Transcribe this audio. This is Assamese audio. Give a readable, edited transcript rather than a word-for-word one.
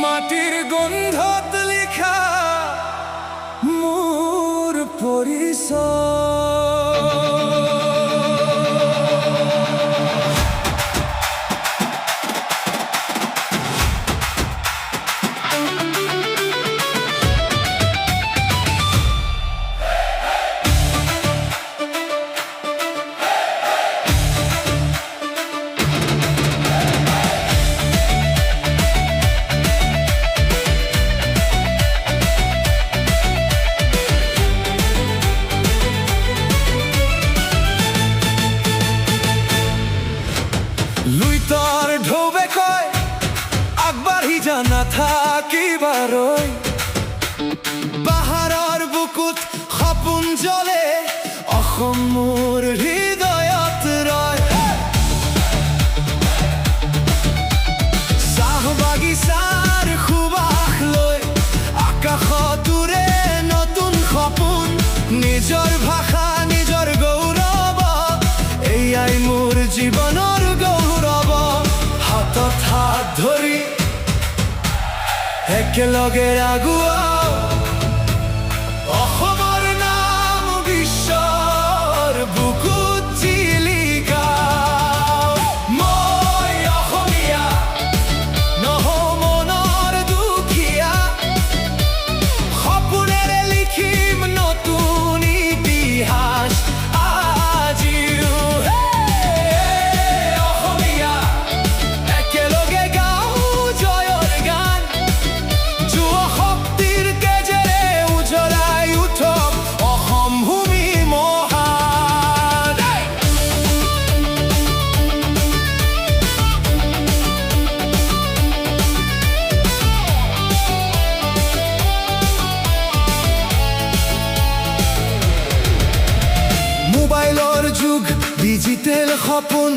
মাটিৰ গন্ধত লিখা মোৰ পৰিচয়। লুইতৰ ঢৌবে কয় আগবাঢ়ি জানা থাকিবাৰৈ, পাহাৰৰ বুকুত সপোন জ্বলে, অসম মোৰ হৃদয়ত ৰয়। চাহ বাগিচাৰ সুবাস লৈ আকাশত উৰে নতুন সপোন, নিজৰ ভাষা নিজৰ গৌৰৱ, এয়াই মোৰ জীৱনৰ গৌৰৱ। হাতত হাত ধৰি একেলগে আগুৱাও, অসমৰ নাম বিশ্বৰ বুকুত জিলিকাও। মই অসমীয়া নহওঁ মনৰ দুখীয়া, সপোনেৰে লিখিম নতুন ইতিহাস আজিও। অসমীয়া একেলগে গাওঁ জয়ৰ গান, যুৱ শক্তিৰ তেজেৰে উজ্বলাই উঠক অসম ভূমি মহান। মোবাইলৰ যুগ, ডিজিটেল সপোন,